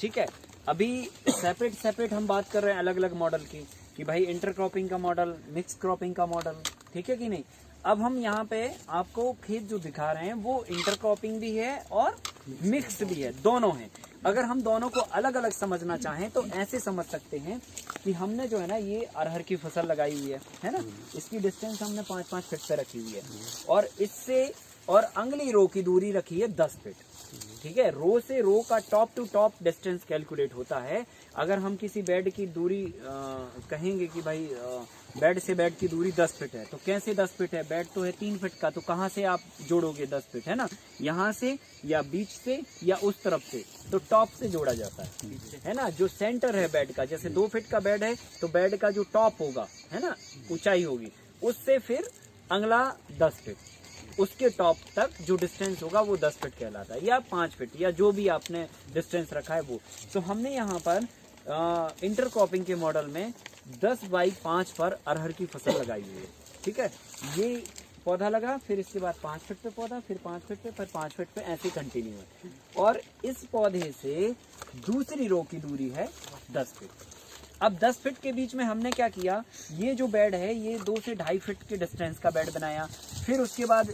ठीक है। अभी सेपरेट सेपरेट हम बात कर रहे हैं अलग अलग मॉडल की, कि भाई इंटरक्रॉपिंग का मॉडल, मिक्स क्रॉपिंग का मॉडल, ठीक है कि नहीं। अब हम यहाँ पे आपको खेत जो दिखा रहे हैं वो इंटरक्रॉपिंग भी है और मिक्स भी है, दोनों है। अगर हम दोनों को अलग अलग समझना चाहें तो ऐसे समझ सकते हैं कि हमने जो है ना ये अरहर की फसल लगाई हुई है ना, इसकी डिस्टेंस हमने 5-5 फीट पे रखी हुई है, और इससे और अंगली रो की दूरी रखी है 10 फीट, ठीक है। रो से रो का top to top distance calculate होता है। अगर हम किसी बेड की दूरी कहेंगे कि भाई बेड से बेड की दूरी 10 फीट है, तो कैसे 10 फीट है, बेड तो है 3 फीट का, तो कहाँ से आप जोड़ोगे 10 फीट, है ना, यहाँ से या बीच से या उस तरफ से, तो टॉप से जोड़ा जाता है ना। जो सेंटर है बेड का, जैसे 2 फीट का बेड है तो बेड का जो टॉप होगा, है ना, ऊंचाई होगी, उससे फिर अगला 10 फीट, उसके टॉप तक जो डिस्टेंस होगा वो 10 फीट कहलाता है, या 5 फीट, या जो भी आपने डिस्टेंस रखा है वो। तो हमने यहाँ पर इंटरक्रॉपिंग के मॉडल में 10 बाई 5 पर अरहर की फसल लगाई हुई है, ठीक है। ये पौधा लगा, फिर इसके बाद 5 फीट पे पौधा, फिर 5 फीट पे, फिर 5 फीट पे, ऐसे कंटिन्यू है। और इस पौधे से दूसरी रो की दूरी है 10 फीट। अब 10 फीट के बीच में हमने क्या किया, ये जो बेड है ये 2 से 2.5 फीट के डिस्टेंस का बेड बनाया, फिर उसके बाद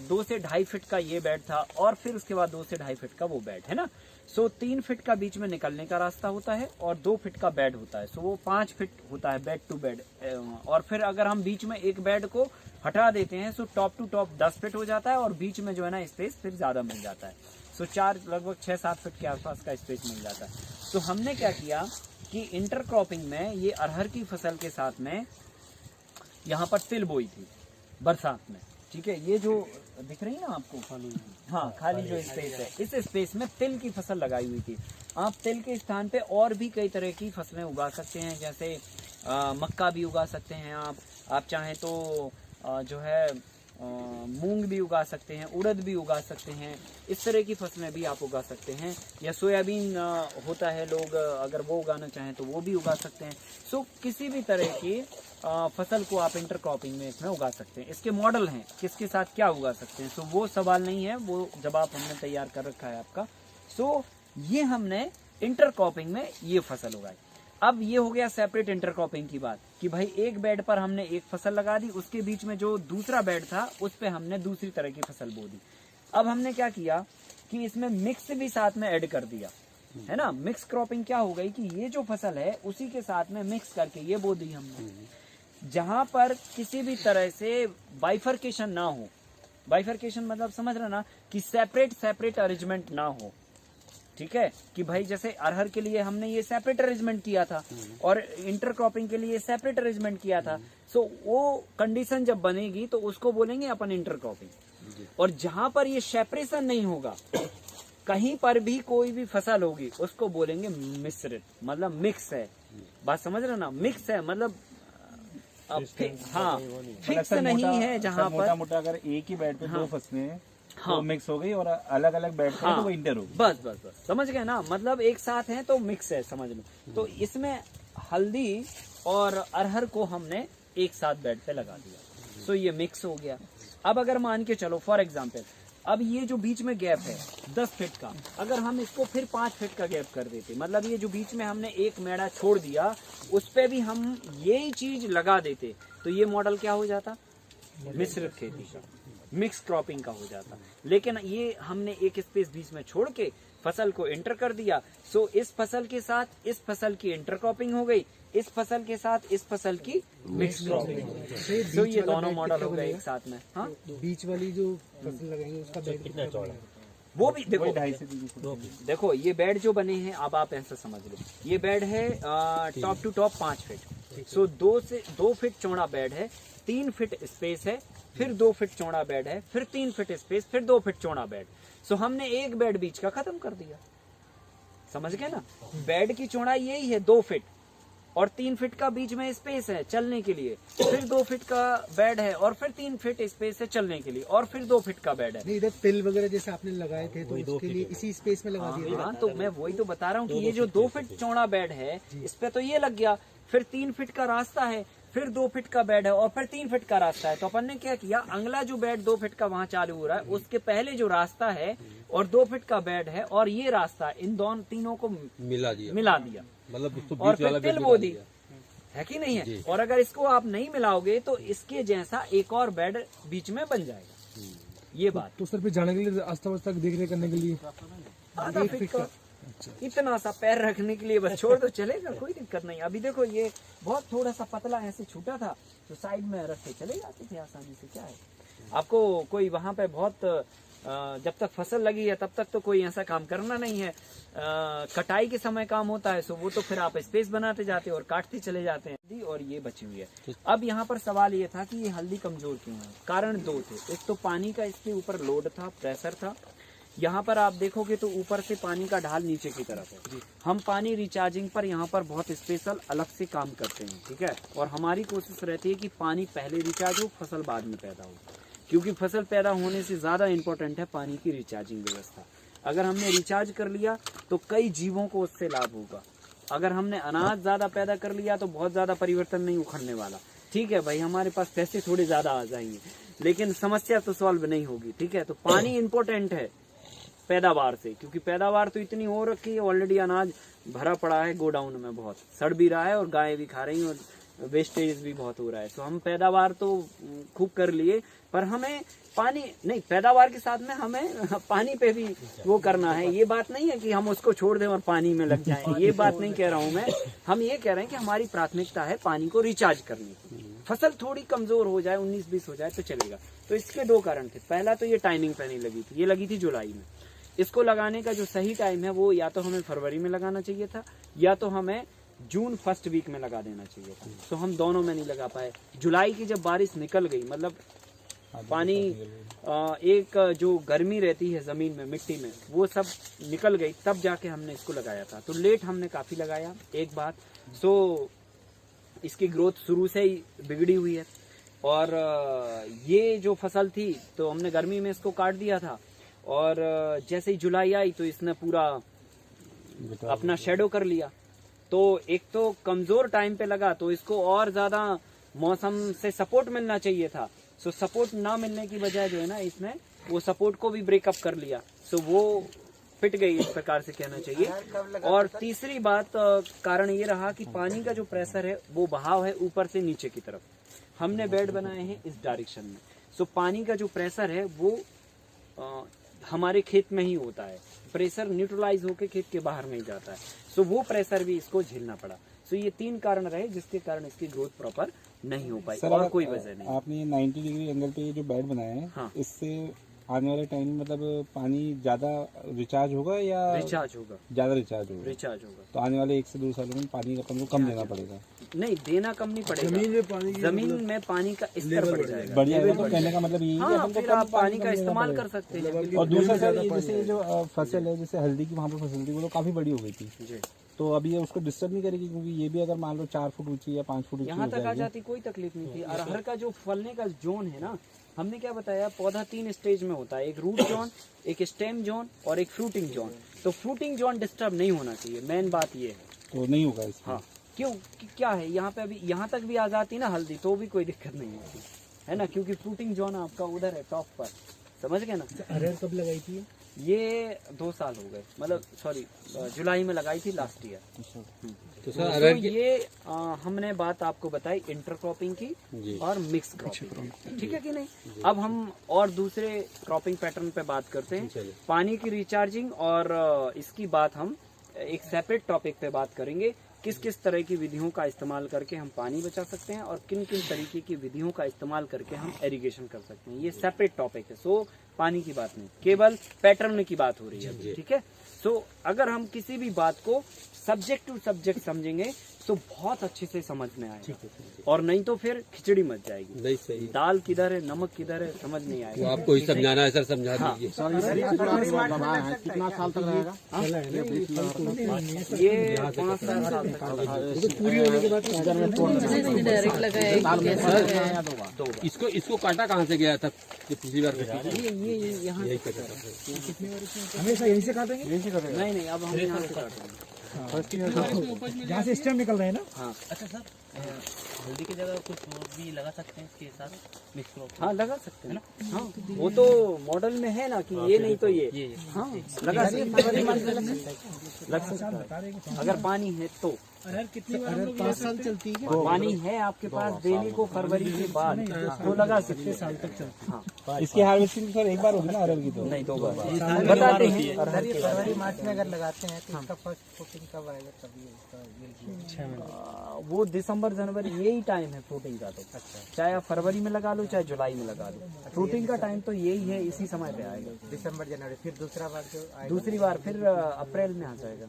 2 से 2.5 फीट का ये बेड था, और फिर उसके बाद 2 से 2.5 फीट का वो बेड, है ना। सो 3 फीट का बीच में निकलने का रास्ता होता है और 2 फीट का बेड होता है, सो वो 5 फीट होता है बेड टू बेड। और फिर अगर हम बीच में एक बेड को हटा देते हैं so top to top 10 feet हो जाता है, और बीच में जो है ना स्पेस फिर ज्यादा मिल जाता है, सो लगभग 6-7 फीट के आसपास का स्पेस मिल जाता है। तो हमने क्या किया कि इंटरक्रॉपिंग में ये अरहर की फसल के साथ में यहाँ पर तिल बोई थी बरसात में, ठीक है। ये जो दिख रही है ना आपको खाली, हाँ खाली जो स्पेस है, इस स्पेस में तिल की फसल लगाई हुई थी। आप तिल के स्थान पे और भी कई तरह की फसलें उगा सकते हैं, जैसे मक्का भी उगा सकते हैं आप चाहें तो जो है मूंग भी उगा सकते हैं, उड़द भी उगा सकते हैं, इस तरह की फसलें भी आप उगा सकते हैं, या सोयाबीन होता है, लोग अगर वो उगाना चाहें तो वो भी उगा सकते हैं। सो किसी भी तरह की फसल को आप इंटरक्रॉपिंग में इसमें उगा सकते हैं। इसके मॉडल हैं किसके साथ क्या उगा सकते हैं, सो वो सवाल नहीं है, वो जवाब हमने तैयार कर रखा है आपका। सो ये हमने इंटरक्रॉपिंग में ये फसल उगाई। अब ये हो गया सेपरेट इंटरक्रॉपिंग की बात, कि भाई एक बेड पर हमने एक फसल लगा दी, उसके बीच में जो दूसरा बेड था उस पे हमने दूसरी तरह की फसल बो दी। अब हमने क्या किया कि इसमें मिक्स भी साथ में ऐड कर दिया, है ना। मिक्स क्रॉपिंग क्या हो गई कि ये जो फसल है उसी के साथ में मिक्स करके ये बो दी हमने, जहां पर किसी भी तरह से बाइफर्केशन ना हो। बाइफर्केशन मतलब समझ रहे ना, कि सेपरेट सेपरेट अरेंजमेंट ना हो, ठीक है। कि भाई जैसे अरहर के लिए हमने ये सेपरेट अरेंजमेंट किया था और इंटरक्रॉपिंग के लिए सेपरेट अरेंजमेंट किया था, सो वो कंडीशन जब बनेगी तो उसको बोलेंगे अपन इंटरक्रॉपिंग। और जहां पर ये सेपरेशन नहीं होगा, कहीं पर भी कोई भी फसल होगी, उसको बोलेंगे मिश्रित, मतलब मिक्स है। बात समझ रहे ना, मिक्स है मतलब हाँ फिक्स नहीं है। जहां पर मोटा मोटा अगर एक ही बेड पे 2 फसलें तो मिक्स हो गई, और अलग अलग बैठ के तो वो इंटर होगी। बस समझ गए ना, मतलब एक साथ हैं तो मिक्स है, समझ लो। तो इसमें हल्दी और अरहर को हमने एक साथ बेड पे लगा दिया, तो ये मिक्स हो गया। अब अगर मान के चलो फॉर एग्जांपल, अब ये जो बीच में गैप है 10 फीट का, अगर हम इसको फिर 5 फीट का गैप कर देते, मतलब ये जो बीच में हमने एक मेड़ा छोड़ दिया उस पे भी हम यही चीज लगा देते, तो ये मॉडल क्या हो जाता, मिश्रित खेती का, मिक्स क्रॉपिंग का हो जाता। लेकिन ये हमने एक स्पेस बीच में छोड़ के फसल को इंटर कर दिया, सो इस फसल के साथ इस फसल की इंटरक्रॉपिंग हो गई, इस फसल के साथ इस फसल की मिक्स क्रॉपिंग हो गई। सो ये दोनों मॉडल हो गए एक साथ में। हाँ, बीच वाली जो फसल लगाएंगे उसका बेड कितना चौड़ा है? वो भी देखो, देखो ये बेड जो बने हैं, अब आप ऐसा समझ लो, ये बेड है top to top 5 feet, so 2 feet चौड़ा बेड है, 3 फीट स्पेस है, फिर 2 फीट चौड़ा बेड है, फिर 3 फीट स्पेस, फिर 2 फीट चौड़ा बेड। सो हमने एक बेड बीच का खत्म कर दिया, समझ गए ना। बेड की चौड़ाई यही है 2 फीट, और 3 फीट का बीच में स्पेस है चलने के लिए, फिर 2 फीट का बेड है, और फिर 3 फीट स्पेस है चलने के लिए, और फिर 2 फीट का बेड है। नहीं, इधर तिल वगैरह जैसे आपने लगाए थे तो उसके लिए इसी स्पेस में लगा दिया। हाँ, तो मैं वही तो बता रहा हूँ कि ये जो 2 फीट चौड़ा बेड है इस पे तो ये लग गया, फिर 3 फीट का रास्ता है, फिर 2 फीट का बेड है और फिर 3 फीट का रास्ता है। तो अपन ने क्या किया, अगला जो बेड 2 फीट का वहाँ चालू हो रहा है उसके पहले जो रास्ता है और 2 फीट का बेड है और ये रास्ता, इन दोनों तीनों को मिला दिया मतलब और फिर तिल बो दी, है कि नहीं है। और अगर इसको आप नहीं मिलाओगे तो इसके जैसा एक और बेड बीच में बन जाएगा। ये बात तो सर पे जाने के लिए अस्त व्यवस्था देख रेख करने के लिए आधा फीट का इतना सा पैर रखने के लिए बस छोड़ दो, चलेगा, कोई दिक्कत नहीं। अभी देखो ये बहुत थोड़ा सा पतला ऐसे छूटा था तो साइड में रख के चले जाते थे आसानी से। क्या है, आपको कोई वहां पे बहुत जब तक फसल लगी है तब तक तो कोई ऐसा काम करना नहीं है। कटाई के समय काम होता है, सो वो तो फिर आप स्पेस बनाते जाते और काटते चले जाते हैं। और ये बची हुई है। अब यहाँ पर सवाल ये था कि ये हल्दी कमजोर क्यों है। कारण 2 थे। एक तो पानी का इसके ऊपर लोड था, प्रेशर था। यहाँ पर आप देखोगे तो ऊपर से पानी का ढाल नीचे की तरफ है। हम पानी रिचार्जिंग पर यहाँ पर बहुत स्पेशल अलग से काम करते हैं, ठीक है। और हमारी कोशिश रहती है कि पानी पहले रिचार्ज हो, फसल बाद में पैदा हो, क्योंकि फसल पैदा होने से ज्यादा इम्पोर्टेंट है पानी की रिचार्जिंग व्यवस्था। अगर हमने रिचार्ज कर लिया तो कई जीवों को उससे लाभ होगा। अगर हमने अनाज ज्यादा पैदा कर लिया तो बहुत ज्यादा परिवर्तन नहीं उखड़ने वाला। ठीक है भाई, हमारे पास पैसे थोड़े ज्यादा आ जाएंगे लेकिन समस्या तो सॉल्व नहीं होगी, ठीक है। तो पानी इम्पोर्टेंट है पैदावार से, क्योंकि पैदावार तो इतनी हो रखी है, ऑलरेडी अनाज भरा पड़ा है गोडाउन में, बहुत सड़ भी रहा है और गायें भी खा रही हैं और वेस्टेज भी बहुत हो रहा है। तो हम पैदावार तो खूब कर लिए, पर हमें पानी नहीं, पैदावार के साथ में हमें पानी पे भी वो करना है। ये बात नहीं है कि हम उसको छोड़ दें और पानी में लग जाएं, ये बात नहीं कह रहा हूं मैं। हम ये कह रहे हैं कि हमारी प्राथमिकता है पानी को रिचार्ज करने की। फसल थोड़ी कमजोर हो जाए, 19-20 हो जाए तो चलेगा। तो इसके 2 कारण थे। पहला तो ये टाइमिंग पे नहीं लगी थी, ये लगी थी जुलाई में। इसको लगाने का जो सही टाइम है वो या तो हमें फरवरी में लगाना चाहिए था या तो हमें जून फर्स्ट वीक में लगा देना चाहिए था। तो हम दोनों में नहीं लगा पाए। जुलाई की जब बारिश निकल गई, मतलब पानी एक जो गर्मी रहती है जमीन में, मिट्टी में, वो सब निकल गई, तब जाके हमने इसको लगाया था। तो लेट हमने काफी लगाया, एक बात। सो इसकी ग्रोथ शुरू से ही बिगड़ी हुई है। और ये जो फसल थी तो हमने गर्मी में इसको काट दिया था और जैसे ही जुलाई आई तो इसने पूरा अपना शेडो कर लिया। तो एक तो कमजोर टाइम पे लगा, तो इसको और ज्यादा मौसम से सपोर्ट मिलना चाहिए था। सो सपोर्ट ना मिलने की बजाय जो है ना, इसने वो सपोर्ट को भी ब्रेकअप कर लिया। सो वो पिट गई, इस प्रकार से कहना चाहिए। और तीसरी बात, कारण ये रहा कि पानी का जो प्रेशर है वो बहाव है ऊपर से नीचे की तरफ। हमने बेड बनाए हैं इस डायरेक्शन में, सो पानी का जो प्रेशर है वो हमारे खेत में ही होता है। प्रेशर न्यूट्रलाइज होकर खेत के बाहर नहीं जाता है। सो वो प्रेशर भी इसको झेलना पड़ा। सो ये 3 कारण रहे जिसके कारण इसकी ग्रोथ प्रॉपर नहीं हो पाई, और कोई वजह नहीं। आपने 90 डिग्री एंगल पे ये जो बेड बनाए हैं, हाँ। इससे आने वाले टाइम में मतलब पानी ज्यादा रिचार्ज होगा या रिचार्ज होगा? ज्यादा रिचार्ज होगा। रिचार्ज होगा। तो आने वाले 1 से 2 सालों में पानी का अपन को कम देना पड़ेगा? नहीं, देना कम नहीं पड़ेगा। जमीन में पानी का स्तर बढ़ जाएगा। बढ़ जाएगा। तो कहने का मतलब यही हाँ, फिर आप पानी का इस्तेमाल कर सकते हैं। और दूसरा सर, ये जैसे जो फसल है, जैसे हल्दी की वहाँ पे फसल थी, वो तो काफी बड़ी हो गई थी जी। तो अभी ये उसको डिस्टर्ब नहीं करेगी? क्योंकि ये भी अगर मान लो 4 फुट ऊंची या 5 फुट ऊंची यहाँ हो तक आ जाएगी। जाती कोई तकलीफ नहीं थी। अरहर का जो फलने का जोन है ना, हमने क्या बताया, पौधा 3 स्टेज में होता है, एक रूट जोन, एक स्टेम जोन और एक फ्रूटिंग जोन। तो फ्रूटिंग जोन डिस्टर्ब नहीं होना चाहिए, मेन बात ये है। तो नहीं होगा इसमें? हाँ, क्यों, क्या है, यहाँ पे अभी यहाँ तक भी आ जाती ना हल्दी तो भी कोई दिक्कत नहीं होती है ना, क्योंकि फ्रूटिंग जोन आपका उधर है टॉप पर, समझ गए ना। अरहर कब लगाई थी? ये 2 साल हो गए, मतलब सॉरी जुलाई में लगाई थी लास्ट ईयर। तो सर ये हमने बात आपको बताई इंटरक्रॉपिंग की और मिक्स क्रॉपिंग, ठीक है कि नहीं। अब हम और दूसरे क्रॉपिंग पैटर्न पे बात करते हैं। पानी की रिचार्जिंग और इसकी बात हम एक सेपरेट टॉपिक पे बात करेंगे। किस किस तरह की विधियों का इस्तेमाल करके हम पानी बचा सकते हैं और किन किन तरीके की विधियों का इस्तेमाल करके हम इरिगेशन कर सकते हैं, ये सेपरेट टॉपिक है। सो पानी की बात नहीं, केवल पैटर्न की बात हो रही है, ठीक है। सो अगर हम किसी भी बात को सब्जेक्ट टू सब्जेक्ट समझेंगे तो बहुत अच्छे से समझ में आएगा, और नहीं तो फिर खिचड़ी मच जाएगी। नहीं सही, दाल किधर है, नमक किधर है, समझ नहीं आएगा। तो आपको ही समझाना है सर, समझा दीजिए। कितना साल तक रहेगा? ये 5 साल तक पूरी होने के बाद डायरेक्ट लगाया। इसको काटा कहाँ से गया था पिछली बार? ये यहाँ हमेशा यहीं से काटेंगे? नहीं, अब हम यहाँ से काटेंगे। जहाँ से स्टेम निकल रहे हैं ना। हाँ, अच्छा सर हल्दी की जगह कुछ और भी लगा सकते हैं इसके साथ मिक्स क्रॉप। हाँ लगा सकते हैं ना, हाँ वो तो मॉडल में है ना कि ये नहीं तो ये, हाँ लगा सकते लग सकता है अगर पानी है तो। अगर 5 साल चलती है पानी है आपके पास देने को फरवरी के बाद तो लगा सकते साल तक चलती। हाँ इसकी हार्वेस्टिंग सर एक बार होगी ना अरहर की तो? नहीं 2 बार बताते हैं। अरहर के फरवरी मार्च में अगर लगाते हैं तो इसका फर्स्ट फ्रूटिंग कब आएगा, तभी इसका वो दिसंबर जनवरी यही टाइम है फ्रूटिंग का। तो चाहे आप फरवरी में लगा लो चाहे जुलाई में लगा लो, फ्रूटिंग का टाइम तो यही है, इसी समय पे आएगा दिसंबर जनवरी, फिर दूसरा बार जो आएगा दूसरी बार फिर अप्रैल में आ जाएगा।